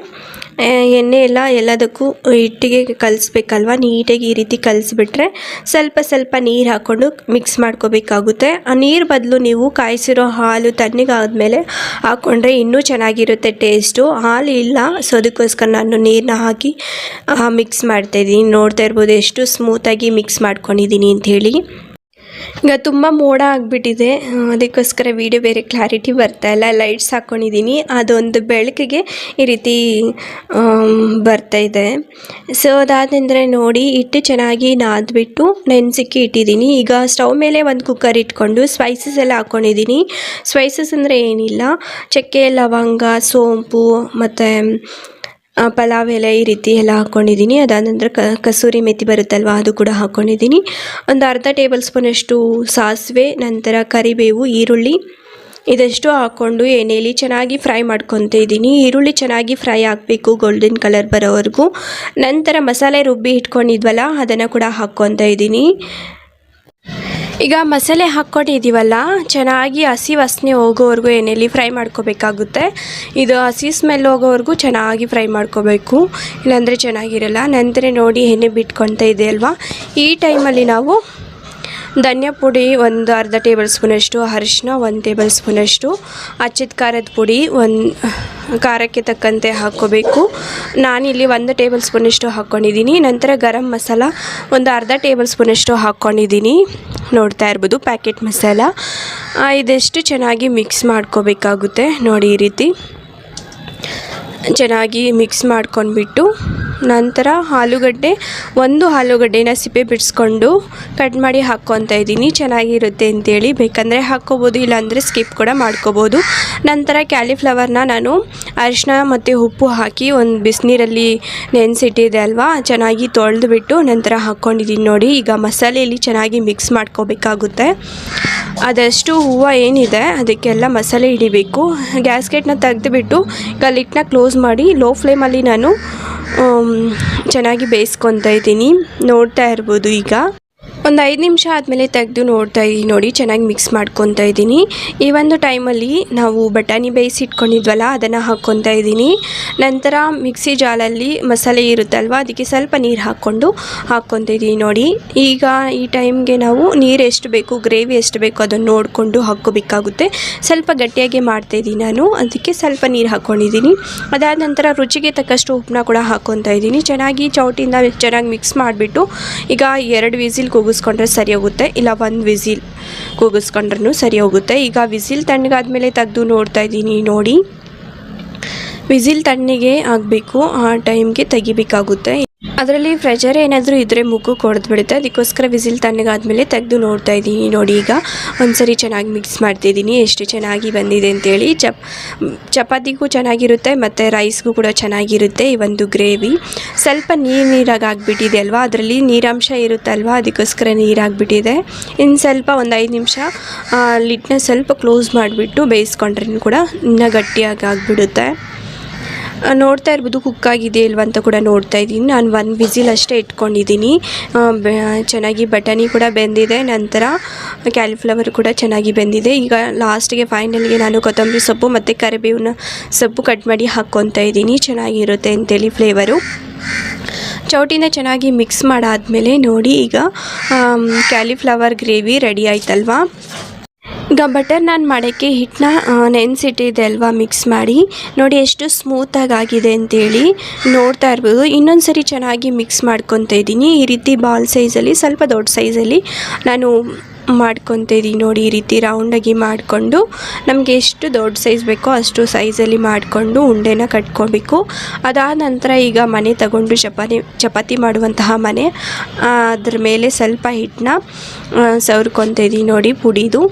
ಎಣ್ಣೆ ಎಲ್ಲದಕ್ಕೂ ಹಿಟ್ಟಿಗೆ ಕಲಿಸ್ಬೇಕಲ್ವ, ನೀಟಾಗಿ ಈ ರೀತಿ ಕಲಿಸ್ಬಿಟ್ರೆ ಸ್ವಲ್ಪ ನೀರು ಹಾಕ್ಕೊಂಡು ಮಿಕ್ಸ್ ಮಾಡ್ಕೋಬೇಕಾಗುತ್ತೆ. ಆ ನೀರು ಬದಲು ನೀವು ಕಾಯಿಸಿರೋ ಹಾಲು ತಣ್ಣಗಾದ್ಮೇಲೆ ಹಾಕ್ಕೊಂಡ್ರೆ ಇನ್ನೂ ಚೆನ್ನಾಗಿರುತ್ತೆ ಟೇಸ್ಟು. ಹಾಲು ಇಲ್ಲ, ಸೊ ಅದಕ್ಕೋಸ್ಕರ ನಾನು ನೀರನ್ನ ಹಾಕಿ ಮಿಕ್ಸ್ ಮಾಡ್ತಾಯಿದ್ದೀನಿ. ನೋಡ್ತಾ ಇರ್ಬೋದು ಎಷ್ಟು ಸ್ಮೂತಾಗಿ ಮಿಕ್ಸ್ ಮಾಡ್ಕೊಂಡಿದ್ದೀನಿ ಅಂಥೇಳಿ. ಈಗ ತುಂಬ ಮೋಡ ಆಗಿಬಿಟ್ಟಿದೆ, ಅದಕ್ಕೋಸ್ಕರ ವಿಡಿಯೋ ಬೇರೆ ಕ್ಲಾರಿಟಿ ಬರ್ತಾಯಿಲ್ಲ. ಲೈಟ್ಸ್ ಹಾಕ್ಕೊಂಡಿದ್ದೀನಿ, ಅದೊಂದು ಬೆಳಕಿಗೆ ಈ ರೀತಿ ಬರ್ತಾಯಿದೆ. ಸೊ ಅದಾದ ನೋಡಿ ಹಿಟ್ಟು ಚೆನ್ನಾಗಿ ನಾದ್ಬಿಟ್ಟು ನೆನೆಸಿಕ್ಕೆ ಇಟ್ಟಿದ್ದೀನಿ. ಈಗ ಸ್ಟವ್ ಮೇಲೆ ಒಂದು ಕುಕ್ಕರ್ ಇಟ್ಕೊಂಡು ಸ್ಪೈಸಸ್ ಎಲ್ಲ ಹಾಕ್ಕೊಂಡಿದ್ದೀನಿ. ಸ್ಪೈಸಸ್ ಅಂದರೆ ಏನಿಲ್ಲ, ಚಕ್ಕೆ, ಲವಂಗ, ಸೋಂಪು ಮತ್ತು ಪಲಾವ್ ಎಲೆ ಈ ರೀತಿ ಎಲ್ಲ ಹಾಕ್ಕೊಂಡಿದ್ದೀನಿ. ಅದಾದ ನಂತರ ಕಸೂರಿ ಮೆಥಿ ಬರುತ್ತಲ್ವ, ಅದು ಕೂಡ ಹಾಕ್ಕೊಂಡಿದ್ದೀನಿ. ಒಂದು ಅರ್ಧ ಟೇಬಲ್ ಸ್ಪೂನಷ್ಟು ಸಾಸಿವೆ, ನಂತರ ಕರಿಬೇವು, ಈರುಳ್ಳಿ ಇದಷ್ಟು ಹಾಕ್ಕೊಂಡು ಎಣ್ಣೆಯಲ್ಲಿ ಚೆನ್ನಾಗಿ ಫ್ರೈ ಮಾಡ್ಕೊತಾ ಇದ್ದೀನಿ. ಈರುಳ್ಳಿ ಚೆನ್ನಾಗಿ ಫ್ರೈ ಆಗಬೇಕು, ಗೋಲ್ಡನ್ ಕಲರ್ ಬರೋವರೆಗೂ. ನಂತರ ಮಸಾಲೆ ರುಬ್ಬಿ ಇಟ್ಕೊಂಡಿದ್ವಲ್ಲ, ಅದನ್ನು ಕೂಡ ಹಾಕ್ಕೊತಾ ಇದ್ದೀನಿ. ಈಗ ಮಸಾಲೆ ಹಾಕ್ಕೊಂಡಿದ್ದೀವಲ್ಲ, ಚೆನ್ನಾಗಿ ಹಸಿ ವಾಸನೆ ಹೋಗೋವರೆಗೂ ಎಣ್ಣೆಯಲ್ಲಿ ಫ್ರೈ ಮಾಡ್ಕೋಬೇಕಾಗುತ್ತೆ. ಇದು ಹಸಿ ಸ್ಮೆಲ್ ಹೋಗೋವರೆಗೂ ಚೆನ್ನಾಗಿ ಫ್ರೈ ಮಾಡ್ಕೋಬೇಕು, ಇಲ್ಲಾಂದರೆ ಚೆನ್ನಾಗಿರಲ್ಲ. ನಂತರ ನೋಡಿ ಎಣ್ಣೆ ಬಿಟ್ಕೊತಾ ಇದೆ ಅಲ್ವಾ, ಈ ಟೈಮಲ್ಲಿ ನಾವು ಧನಿಯಾ ಪುಡಿ ಒಂದು ಅರ್ಧ ಟೇಬಲ್ ಸ್ಪೂನಷ್ಟು, ಅರಿಶಿನ 1 ಟೇಬಲ್ ಸ್ಪೂನಷ್ಟು, ಅಚ್ಚಿದ ಖಾರದ ಪುಡಿ ಖಾರಕ್ಕೆ ತಕ್ಕಂತೆ ಹಾಕ್ಕೋಬೇಕು. ನಾನಿಲ್ಲಿ 1 ಟೇಬಲ್ ಸ್ಪೂನಷ್ಟು ಹಾಕ್ಕೊಂಡಿದ್ದೀನಿ. ನಂತರ ಗರಂ ಮಸಾಲ ಒಂದು ಅರ್ಧ ಟೇಬಲ್ ಸ್ಪೂನಷ್ಟು ಹಾಕ್ಕೊಂಡಿದ್ದೀನಿ. ನೋಡ್ತಾ ಇರ್ಬೋದು ಪ್ಯಾಕೆಟ್ ಮಸಾಲ. ಇದೆಷ್ಟು ಚೆನ್ನಾಗಿ ಮಿಕ್ಸ್ ಮಾಡ್ಕೋಬೇಕಾಗುತ್ತೆ. ನೋಡಿ ಈ ರೀತಿ ಚೆನ್ನಾಗಿ ಮಿಕ್ಸ್ ಮಾಡ್ಕೊಂಡ್ಬಿಟ್ಟು ನಂತರ ಒಂದು ಆಲೂಗಡ್ಡೆನ ಸಿಪ್ಪೆ ಬಿಡಿಸ್ಕೊಂಡು ಕಟ್ ಮಾಡಿ ಹಾಕ್ಕೊತಾ ಇದ್ದೀನಿ. ಚೆನ್ನಾಗಿರುತ್ತೆ ಅಂತೇಳಿ, ಬೇಕಂದರೆ ಹಾಕ್ಕೋಬೋದು, ಇಲ್ಲಾಂದರೆ ಸ್ಕಿಪ್ ಕೂಡ ಮಾಡ್ಕೋಬೋದು. ನಂತರ ಕ್ಯಾಲಿಫ್ಲವರ್ನ ನಾನು ಅರಿಶಿನ ಮತ್ತು ಉಪ್ಪು ಹಾಕಿ ಒಂದು ಬಿಸಿನೀರಲ್ಲಿ ನೆನೆಸಿಟ್ಟಿದೆ ಅಲ್ವಾ, ಚೆನ್ನಾಗಿ ತೊಳೆದುಬಿಟ್ಟು ನಂತರ ಹಾಕ್ಕೊಂಡಿದ್ದೀನಿ. ನೋಡಿ ಈಗ ಮಸಾಲೆಯಲ್ಲಿ ಚೆನ್ನಾಗಿ ಮಿಕ್ಸ್ ಮಾಡ್ಕೋಬೇಕಾಗುತ್ತೆ. ಅದಷ್ಟು ಹೂವು ಏನಿದೆ ಅದಕ್ಕೆಲ್ಲ ಮಸಾಲೆ ಹಿಡಿಬೇಕು. ಗ್ಯಾಸ್ಕೆಟ್ನ ತೆಗೆದುಬಿಟ್ಟು ಈಗ ಲಿಡ್ನ ಕ್ಲೋಸ್ ಮಾಡಿ ಲೋ ಫ್ಲೇಮಲ್ಲಿ ನಾನು ಚೆನ್ನಾಗಿ ಬೇಯಿಸ್ಕೊತಾ ಇದ್ದೀನಿ. ನೋಡ್ತಾ ಇರ್ಬೋದು ಈಗ ಒಂದು 5 ನಿಮಿಷ ಆದಮೇಲೆ ತೆಗೆದು ನೋಡ್ತಾ ಇದ್ದೀನಿ. ನೋಡಿ ಚೆನ್ನಾಗಿ ಮಿಕ್ಸ್ ಮಾಡ್ಕೊತಾ ಇದ್ದೀನಿ. ಈ ಒಂದು ಟೈಮಲ್ಲಿ ನಾವು ಬಟಾಣಿ ಬೇಯಿಸಿಟ್ಕೊಂಡಿದ್ವಲ್ಲ, ಅದನ್ನು ಹಾಕ್ಕೊತಾ ಇದ್ದೀನಿ. ನಂತರ ಮಿಕ್ಸಿ ಜಾಲಲ್ಲಿ ಮಸಾಲೆ ಇರುತ್ತಲ್ವ, ಅದಕ್ಕೆ ಸ್ವಲ್ಪ ನೀರು ಹಾಕ್ಕೊತಾ ಇದ್ದೀನಿ. ನೋಡಿ ಈಗ ಈ ಟೈಮ್ಗೆ ನಾವು ನೀರು ಎಷ್ಟು ಬೇಕು, ಗ್ರೇವಿ ಎಷ್ಟು ಬೇಕು ಅದನ್ನು ನೋಡಿಕೊಂಡು ಹಾಕ್ಕೋಬೇಕಾಗುತ್ತೆ. ಸ್ವಲ್ಪ ಗಟ್ಟಿಯಾಗಿ ಮಾಡ್ತಾಯಿದ್ದೀನಿ ನಾನು, ಅದಕ್ಕೆ ಸ್ವಲ್ಪ ನೀರು ಹಾಕ್ಕೊಂಡಿದ್ದೀನಿ. ಅದಾದ ನಂತರ ರುಚಿಗೆ ತಕ್ಕಷ್ಟು ಉಪ್ಪನ್ನ ಕೂಡ ಹಾಕ್ಕೊತಾ ಇದ್ದೀನಿ. ಚೆನ್ನಾಗಿ ಚೌಟಿಯಿಂದ ಚೆನ್ನಾಗಿ ಮಿಕ್ಸ್ ಮಾಡಿಬಿಟ್ಟು ಈಗ 2 ವಿಸಿಲ್ ಕೂಗಿಸ್ಕೊಂಡ್ರೆ ಸರಿ ಹೋಗುತ್ತೆ, ಇಲ್ಲ 1 ವಿಸಿಲ್ ಕೂಗಿಸ್ಕೊಂಡ್ರೂ ಸರಿ ಹೋಗುತ್ತೆ. ಈಗ ವಿಸಿಲ್ ತಣ್ಣಗಾದ್ಮೇಲೆ ತೆಗೆದು ನೋಡ್ತಾ ಇದ್ದೀನಿ. ನೋಡಿ ವಿಸಿಲ್ ತಣ್ಣಗೆ ಆಗಬೇಕು, ಆ ಟೈಮ್ಗೆ ತೆಗಿಬೇಕಾಗುತ್ತೆ. ಅದರಲ್ಲಿ ಪ್ರೆಷರ್ ಏನಾದರೂ ಇದ್ದರೆ ಮುಖಕ್ಕೆ ಹೊಡೆದ್ಬಿಡುತ್ತೆ, ಅದಕ್ಕೋಸ್ಕರ ವಿಸಿಲ್ ತಣ್ಣಗಾದ್ಮೇಲೆ ತೆಗೆದು ನೋಡ್ತಾ ಇದ್ದೀನಿ. ನೋಡಿ ಈಗ ಒಂದ್ಸರಿ ಚೆನ್ನಾಗಿ ಮಿಕ್ಸ್ ಮಾಡ್ತಿದ್ದೀನಿ, ಎಷ್ಟು ಚೆನ್ನಾಗಿ ಬಂದಿದೆ ಅಂತೇಳಿ. ಚಪಾತಿಗೂ ಚೆನ್ನಾಗಿರುತ್ತೆ ಮತ್ತು ರೈಸ್ಗೂ ಕೂಡ ಚೆನ್ನಾಗಿರುತ್ತೆ ಈ ಒಂದು ಗ್ರೇವಿ. ಸ್ವಲ್ಪ ನೀರಾಗಿ ಆಗಿಬಿಟ್ಟಿದೆ ಅಲ್ವಾ, ಅದರಲ್ಲಿ ನೀರಾಂಶ ಇರುತ್ತಲ್ವ, ಅದಕ್ಕೋಸ್ಕರ ನೀರಾಗಿಬಿಟ್ಟಿದೆ. ಇನ್ನು ಸ್ವಲ್ಪ ಒಂದು 5 ನಿಮಿಷ ಲಿಡ್ನ ಸ್ವಲ್ಪ ಕ್ಲೋಸ್ ಮಾಡಿಬಿಟ್ಟು ಬೇಯಿಸ್ಕೊಂಡ್ರೂ ಕೂಡ ಇನ್ನೂ ಗಟ್ಟಿಯಾಗಿ ಆಗಿಬಿಡುತ್ತೆ. ನೋಡ್ತಾ ಇರ್ಬೋದು ಕುಕ್ಕಾಗಿದೆ ಇಲ್ವ ಅಂತ ಕೂಡ ನೋಡ್ತಾ ಇದ್ದೀನಿ. ನಾನು 1 ವಿಸಿಲ್ ಅಷ್ಟೇ ಇಟ್ಕೊಂಡಿದ್ದೀನಿ. ಚೆನ್ನಾಗಿ ಬಟಾಣಿ ಕೂಡ ಬೆಂದಿದೆ, ನಂತರ ಕ್ಯಾಲಿಫ್ಲವರ್ ಕೂಡ ಚೆನ್ನಾಗಿ ಬೆಂದಿದೆ. ಈಗ ಲಾಸ್ಟಿಗೆ ಫೈನಲ್ಗೆ ನಾನು ಕೊತ್ತಂಬರಿ ಸೊಪ್ಪು ಮತ್ತು ಕರಿಬೇವಿನ ಸೊಪ್ಪು ಕಟ್ ಮಾಡಿ ಹಾಕ್ಕೊತಾ ಇದ್ದೀನಿ, ಚೆನ್ನಾಗಿರುತ್ತೆ ಅಂತೇಳಿ ಫ್ಲೇವರು. ಚೌಟಿನ ಚೆನ್ನಾಗಿ ಮಿಕ್ಸ್ ಮಾಡಾದಮೇಲೆ ನೋಡಿ ಈಗ ಕ್ಯಾಲಿಫ್ಲವರ್ ಗ್ರೇವಿ ರೆಡಿ ಆಯ್ತಲ್ವಾ. ಈಗ ಬಟರ್ ನಾನ್ ಮಾಡೋಕ್ಕೆ ಹಿಟ್ಟನ್ನ ನೆನೆಸಿಟ್ಟಿದೆ ಅಲ್ವಾ, ಮಿಕ್ಸ್ ಮಾಡಿ. ನೋಡಿ ಎಷ್ಟು ಸ್ಮೂತಾಗಿ ಆಗಿದೆ ಅಂತೇಳಿ ನೋಡ್ತಾ ಇರ್ಬೋದು. ಇನ್ನೊಂದು ಸರಿ ಚೆನ್ನಾಗಿ ಮಿಕ್ಸ್ ಮಾಡ್ಕೊತಾ ಇದ್ದೀನಿ. ಈ ರೀತಿ ಬಾಲ್ ಸೈಜಲ್ಲಿ, ಸ್ವಲ್ಪ ದೊಡ್ಡ ಸೈಜಲ್ಲಿ ನಾನು ಮಾಡ್ಕೊತಾ ಇದ್ದೀನಿ. ನೋಡಿ ಈ ರೀತಿ ರೌಂಡಾಗಿ ಮಾಡಿಕೊಂಡು ನಮಗೆ ಎಷ್ಟು ದೊಡ್ಡ ಸೈಜ್ ಬೇಕೋ ಅಷ್ಟು ಸೈಜಲ್ಲಿ ಮಾಡಿಕೊಂಡು ಉಂಡೆನ ಕಟ್ಕೊಬೇಕು. ಅದಾದ ನಂತರ ಈಗ ಮನೆ ತಗೊಂಡು ಚಪಾತಿ ಮಾಡುವಂತಹ ಮನೆ, ಅದ್ರ ಮೇಲೆ ಸ್ವಲ್ಪ ಹಿಟ್ಟನ್ನ ಸವರ್ಕೊತಾ ಇದ್ದೀನಿ. ನೋಡಿ ಪುಡಿದು.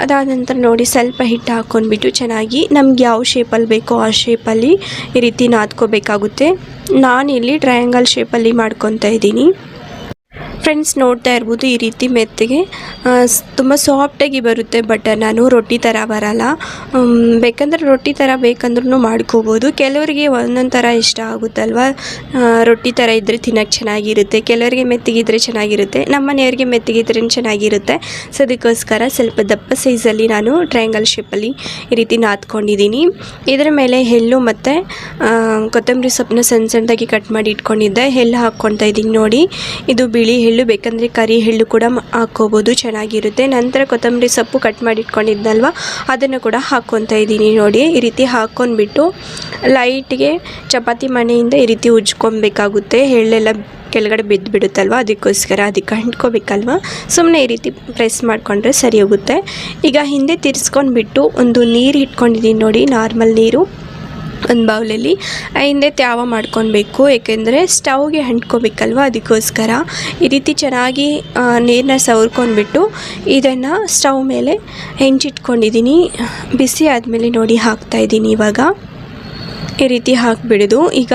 ಅದಾದ ನಂತರ ನೋಡಿ ಸ್ವಲ್ಪ ಹಿಟ್ಟು ಹಾಕ್ಕೊಂಡ್ಬಿಟ್ಟು ಚೆನ್ನಾಗಿ ನಮ್ಗೆ ಯಾವ ಶೇಪಲ್ಲಿ ಬೇಕೋ ಆ ಶೇಪಲ್ಲಿ ಈ ರೀತಿ ನಾದ್ಕೋಬೇಕಾಗುತ್ತೆ. ನಾನಿಲ್ಲಿ ಟ್ರಯಾಂಗಲ್ ಶೇಪಲ್ಲಿ ಮಾಡ್ಕೊತಾ ಇದ್ದೀನಿ. ಫ್ರೆಂಡ್ಸ್ ನೋಡ್ತಾ ಇರ್ಬೋದು ಈ ರೀತಿ ಮೆತ್ತಗೆ ತುಂಬ ಸಾಫ್ಟಾಗಿ ಬರುತ್ತೆ. ಬಟ್ ನಾನು ರೊಟ್ಟಿ ಥರ ಬರಲ್ಲ. ಬೇಕಂದ್ರೆ ರೊಟ್ಟಿ ಥರ ಬೇಕಂದ್ರೂ ಮಾಡ್ಕೋಬೋದು. ಕೆಲವರಿಗೆ ಒಂದೊಂದು ಥರ ಇಷ್ಟ ಆಗುತ್ತಲ್ವ, ರೊಟ್ಟಿ ಥರ ಇದ್ದರೆ ತಿನ್ನೋಕ್ಕೆ ಚೆನ್ನಾಗಿರುತ್ತೆ, ಕೆಲವರಿಗೆ ಮೆತ್ತಗಿದ್ರೆ ಚೆನ್ನಾಗಿರುತ್ತೆ. ನಮ್ಮ ಮನೆಯವ್ರಿಗೆ ಮೆತ್ತಗಿದ್ರೆ ಚೆನ್ನಾಗಿರುತ್ತೆ. ಸೊ ಅದಕ್ಕೋಸ್ಕರ ಸ್ವಲ್ಪ ದಪ್ಪ ಸೈಜಲ್ಲಿ ನಾನು ಟ್ರಯಾಂಗಲ್ ಶೇಪಲ್ಲಿ ಈ ರೀತಿ ನಾದ್ಕೊಂಡಿದ್ದೀನಿ. ಇದರ ಮೇಲೆ ಎಳ್ಳು ಮತ್ತು ಕೊತ್ತಂಬರಿ ಸೊಪ್ಪನ್ನ ಸಣ್ಣ ಸಣ್ಣದಾಗಿ ಕಟ್ ಮಾಡಿ ಇಟ್ಕೊಂಡಿದ್ದೆ. ಎಳ್ಳು ಹಾಕ್ಕೊಳ್ತಾ ಇದ್ದೀನಿ ನೋಡಿ. ಇದು ಬಿಳಿ ಎಳ್ಳು, ಬೇಕಂದರೆ ಕರಿ ಎಳ್ಳು ಕೂಡ ಹಾಕ್ಕೋಬೋದು, ಚೆನ್ನಾಗಿರುತ್ತೆ. ನಂತರ ಕೊತ್ತಂಬರಿ ಸೊಪ್ಪು ಕಟ್ ಮಾಡಿ ಇಟ್ಕೊಂಡಿದ್ನಲ್ವ ಅದನ್ನು ಕೂಡ ಹಾಕ್ಕೊತಾ ಇದ್ದೀನಿ ನೋಡಿ. ಈ ರೀತಿ ಹಾಕ್ಕೊಂಡ್ಬಿಟ್ಟು ಲೈಟ್ಗೆ ಚಪಾತಿ ಮಣೆಯಿಂದ ಈ ರೀತಿ ಉಜ್ಕೊಬೇಕಾಗುತ್ತೆ. ಎಳ್ಳೆಲ್ಲ ಕೆಳಗಡೆ ಬಿದ್ದು ಬಿಡುತ್ತಲ್ವ, ಅದಕ್ಕೋಸ್ಕರ ಅದಕ್ಕೆ ಅಂಟ್ಕೋಬೇಕಲ್ವ. ಸುಮ್ಮನೆ ಈ ರೀತಿ ಪ್ರೆಸ್ ಮಾಡಿಕೊಂಡ್ರೆ ಸರಿ ಹೋಗುತ್ತೆ. ಈಗ ಹಿಂದೆ ತಿರ್ಸ್ಕೊಂಡ್ಬಿಟ್ಟು ಒಂದು ನೀರು ಇಟ್ಕೊಂಡಿದ್ದೀನಿ ನೋಡಿ, ನಾರ್ಮಲ್ ನೀರು ಒಂದು ಬೌಲಲ್ಲಿ. ಹಿಂದೆ ತ್ಯಾವ ಮಾಡ್ಕೊಳ್ಬೇಕು, ಏಕೆಂದರೆ ಸ್ಟವ್ಗೆ ಅಂಟ್ಕೋಬೇಕಲ್ವ, ಅದಕ್ಕೋಸ್ಕರ ಈ ರೀತಿ ಚೆನ್ನಾಗಿ ನೀರನ್ನ ಸವರ್ಕೊಂಡ್ಬಿಟ್ಟು ಇದನ್ನು ಸ್ಟವ್ ಮೇಲೆ ಹೆಂಚಿಟ್ಕೊಂಡಿದ್ದೀನಿ. ಬಿಸಿ ಆದಮೇಲೆ ನೋಡಿ ಹಾಕ್ತಾಯಿದ್ದೀನಿ. ಇವಾಗ ಈ ರೀತಿ ಹಾಕಿಬಿಡೋದು. ಈಗ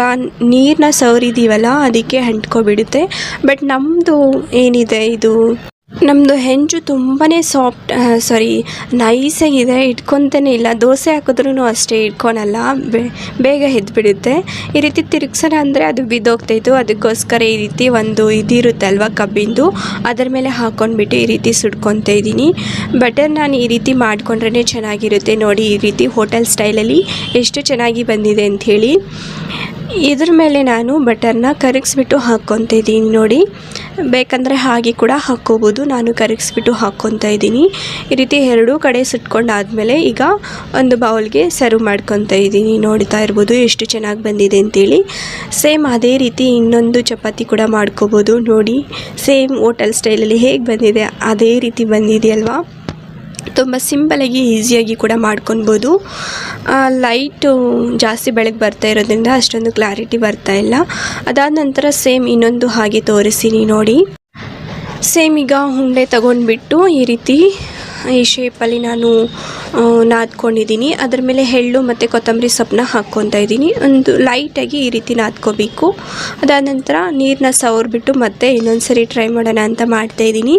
ನೀರನ್ನ ಸವರಿದ್ದೀವಲ್ಲ ಅದಕ್ಕೆ ಅಂಟ್ಕೊಬಿಡುತ್ತೆ. ಬಟ್ ನಮ್ಮದು ಏನಿದೆ, ಇದು ನಮ್ಮದು ಹೆಂಚು ತುಂಬಾ ನೈಸಾಗಿದೆ, ಇಟ್ಕೊತಾನೆ ಇಲ್ಲ. ದೋಸೆ ಹಾಕಿದ್ರೂ ಅಷ್ಟೇ ಇಟ್ಕೊಳಲ್ಲ, ಬೇಗ ಎದ್ಬಿಡುತ್ತೆ. ಈ ರೀತಿ ತಿರುಗ್ಸೋಣ ಅಂದರೆ ಅದು ಬಿದ್ದೋಗ್ತಾಯಿತ್ತು. ಅದಕ್ಕೋಸ್ಕರ ಈ ರೀತಿ ಒಂದು ಇದಿರುತ್ತಲ್ವ ಕಬ್ಬಿಂದು, ಅದರ ಮೇಲೆ ಹಾಕ್ಕೊಂಡ್ಬಿಟ್ಟು ಈ ರೀತಿ ಸುಡ್ಕೊತಾ ಇದ್ದೀನಿ. ಬಟರ್ ನಾನು ಈ ರೀತಿ ಮಾಡಿಕೊಂಡ್ರೇ ಚೆನ್ನಾಗಿರುತ್ತೆ ನೋಡಿ. ಈ ರೀತಿ ಹೋಟೆಲ್ ಸ್ಟೈಲಲ್ಲಿ ಎಷ್ಟು ಚೆನ್ನಾಗಿ ಬಂದಿದೆ ಅಂಥೇಳಿ. ಇದ್ರ ಮೇಲೆ ನಾನು ಬಟರ್ನ ಕರಗಿಸ್ಬಿಟ್ಟು ಹಾಕ್ಕೊತಾ ಇದ್ದೀನಿ ನೋಡಿ. ಬೇಕಂದರೆ ಹಾಗೆ ಕೂಡ ಹಾಕ್ಕೋಬೋದು. ನಾನು ಕರಗಿಸ್ಬಿಟ್ಟು ಹಾಕ್ಕೊತಾ ಇದ್ದೀನಿ. ಈ ರೀತಿ ಎರಡೂ ಕಡೆ ಸುಟ್ಕೊಂಡಾದಮೇಲೆ ಈಗ ಒಂದು ಬೌಲ್ಗೆ ಸರ್ವ್ ಮಾಡ್ಕೊತಾ ಇದ್ದೀನಿ. ನೋಡ್ತಾ ಇರ್ಬೋದು ಎಷ್ಟು ಚೆನ್ನಾಗಿ ಬಂದಿದೆ ಅಂತೇಳಿ. ಸೇಮ್ ಅದೇ ರೀತಿ ಇನ್ನೊಂದು ಚಪಾತಿ ಕೂಡ ಮಾಡ್ಕೋಬೋದು ನೋಡಿ. ಸೇಮ್ ಹೋಟೆಲ್ ಸ್ಟೈಲಲ್ಲಿ ಹೇಗೆ ಬಂದಿದೆ ಅದೇ ರೀತಿ ಬಂದಿದೆಯಲ್ವಾ. ತುಂಬ ಸಿಂಪಲಾಗಿ ಈಸಿಯಾಗಿ ಕೂಡ ಮಾಡ್ಕೊಬೋದು. ಲೈಟು ಜಾಸ್ತಿ ಬೆಳಗ್ಗೆ ಬರ್ತಾ ಇರೋದ್ರಿಂದ ಅಷ್ಟೊಂದು ಕ್ಲಾರಿಟಿ ಬರ್ತಾ ಇಲ್ಲ. ಅದಾದ ನಂತರ ಸೇಮ್ ಇನ್ನೊಂದು ಹಾಗೆ ತೋರಿಸ್ತೀನಿ ನೋಡಿ. ಸೇಮ್ ಈಗ ಉಂಡೆ ತಗೊಂಡ್ಬಿಟ್ಟು ಈ ರೀತಿ ಈ ಶೇಪಲ್ಲಿ ನಾನು ನಾದ್ಕೊಂಡಿದ್ದೀನಿ. ಅದರ ಮೇಲೆ ಎಳ್ಳು ಮತ್ತು ಕೊತ್ತಂಬರಿ ಸೊಪ್ಪನ್ನ ಹಾಕ್ಕೊತಾ ಇದ್ದೀನಿ. ಒಂದು ಲೈಟಾಗಿ ಈ ರೀತಿ ನಾದ್ಕೋಬೇಕು. ಅದಾದ ನಂತರ ನೀರನ್ನ ಸವರ್ಬಿಟ್ಟು ಮತ್ತೆ ಇನ್ನೊಂದು ಸರಿ ಟ್ರೈ ಮಾಡೋಣ ಅಂತ ಮಾಡ್ತಾಯಿದ್ದೀನಿ.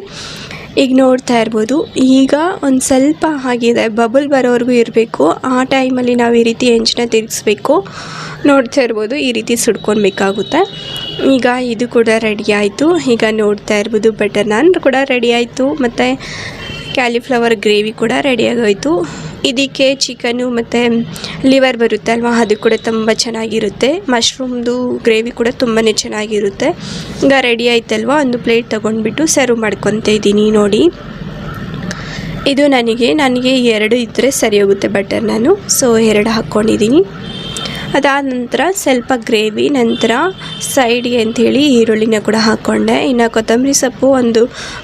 ಈಗ ನೋಡ್ತಾ ಇರ್ಬೋದು, ಈಗ ಒಂದು ಸ್ವಲ್ಪ ಆಗಿದೆ, ಬಬಲ್ ಬರೋವರೆಗೂ ಇರಬೇಕು. ಆ ಟೈಮಲ್ಲಿ ನಾವು ಈ ರೀತಿ ಹೆಂಚನ್ನ ತಿರುಗಿಸ್ಬೇಕು. ನೋಡ್ತಾ ಇರ್ಬೋದು ಈ ರೀತಿ ಸುಡ್ಕೊಳ್ಬೇಕಾಗುತ್ತೆ. ಈಗ ಇದು ಕೂಡ ರೆಡಿ ಆಯಿತು. ಈಗ ನೋಡ್ತಾ ಇರ್ಬೋದು ಬಟರ್ ನಾನ್ ಕೂಡ ರೆಡಿ ಆಯಿತು, ಮತ್ತು ಕ್ಯಾಲಿಫ್ಲವರ್ ಗ್ರೇವಿ ಕೂಡ ರೆಡಿಯಾಗೋಯಿತು. ಇದಕ್ಕೆ ಚಿಕನ್ನು ಮತ್ತು ಲಿವರ್ ಬರುತ್ತೆ ಅಲ್ವಾ, ಅದು ಕೂಡ ತುಂಬ ಚೆನ್ನಾಗಿರುತ್ತೆ. ಮಶ್ರೂಮ್ದು ಗ್ರೇವಿ ಕೂಡ ತುಂಬಾ ಚೆನ್ನಾಗಿರುತ್ತೆ. ಈಗ ರೆಡಿ ಆಯ್ತಲ್ವ, ಒಂದು ಪ್ಲೇಟ್ ತೊಗೊಂಡ್ಬಿಟ್ಟು ಸರ್ವ್ ಮಾಡ್ಕೊತಾ ಇದ್ದೀನಿ ನೋಡಿ. ಇದು ನನಗೆ 2 ಇದ್ದರೆ ಸರಿ ಹೋಗುತ್ತೆ ಬಟರ್ ನಾನು, ಸೊ 2 ಹಾಕ್ಕೊಂಡಿದ್ದೀನಿ. ಅದಾದ ನಂತರ ಸ್ವಲ್ಪ ಗ್ರೇವಿ, ನಂತರ ಸೈಡ್ಗೆ ಅಂಥೇಳಿ ಈರುಳ್ಳಿನ ಕೂಡ ಹಾಕ್ಕೊಂಡೆ. ಇನ್ನು ಕೊತ್ತಂಬರಿ ಸೊಪ್ಪು ಒಂದು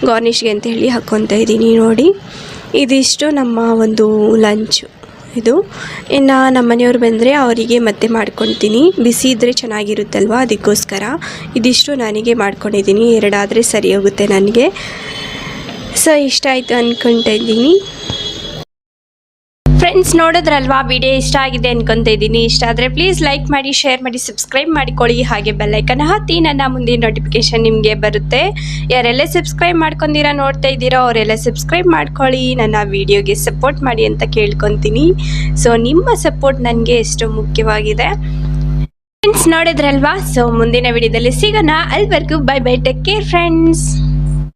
ಗಾರ್ನಿಷ್ಗೆ ಅಂಥೇಳಿ ಹಾಕ್ಕೊತಾ ಇದ್ದೀನಿ ನೋಡಿ. ಇದಿಷ್ಟು ನಮ್ಮ ಒಂದು ಲಂಚು ಇದು. ಇನ್ನು ನಮ್ಮ ಮನೆಯವ್ರು ಬಂದರೆ ಅವರಿಗೆ ಮತ್ತೆ ಮಾಡ್ಕೊತೀನಿ. ಬಿಸಿ ಇದ್ದರೆ ಚೆನ್ನಾಗಿರುತ್ತಲ್ವ, ಅದಕ್ಕೋಸ್ಕರ ಇದಿಷ್ಟು ನನಗೆ ಮಾಡ್ಕೊಂಡಿದ್ದೀನಿ. 2 ಆದರೆ ಸರಿ ಹೋಗುತ್ತೆ ನನಗೆ. ಸೊ ಇಷ್ಟ ಆಯಿತು ಅಂದ್ಕೊತಾ ಇದ್ದೀನಿ. ಫ್ರೆಂಡ್ಸ್ ನೋಡಿದ್ರಲ್ವಾ, ವಿಡಿಯೋ ಇಷ್ಟ ಆಗಿದೆ ಅನ್ಕೊತಾ ಇದ್ದೀನಿ. ಇಷ್ಟ ಆದರೆ ಪ್ಲೀಸ್ ಲೈಕ್ ಮಾಡಿ, ಶೇರ್ ಮಾಡಿ, ಸಬ್ಸ್ಕ್ರೈಬ್ ಮಾಡಿಕೊಳ್ಳಿ. ಹಾಗೆ ಬೆಲ್ಲೈಕನ್ ಹತ್ತಿ, ನನ್ನ ಮುಂದಿನ ನೋಟಿಫಿಕೇಶನ್ ನಿಮಗೆ ಬರುತ್ತೆ. ಯಾರೆಲ್ಲ ಸಬ್ಸ್ಕ್ರೈಬ್ ಮಾಡ್ಕೊಂಡಿರಾ ನೋಡ್ತಾ ಇದ್ದೀರಾ ಅವರೆಲ್ಲ ಸಬ್ಸ್ಕ್ರೈಬ್ ಮಾಡ್ಕೊಳ್ಳಿ. ನನ್ನ ವಿಡಿಯೋಗೆ ಸಪೋರ್ಟ್ ಮಾಡಿ ಅಂತ ಕೇಳ್ಕೊತೀನಿ. ಸೊ ನಿಮ್ಮ ಸಪೋರ್ಟ್ ನನಗೆ ಎಷ್ಟು ಮುಖ್ಯವಾಗಿದೆ. ಫ್ರೆಂಡ್ಸ್ ನೋಡಿದ್ರಲ್ವಾ, ಸೊ ಮುಂದಿನ ವಿಡಿಯೋದಲ್ಲಿ ಸಿಗೋಣ. ಅಲ್ಲಿವರೆಗೂ bye bye, take care friends.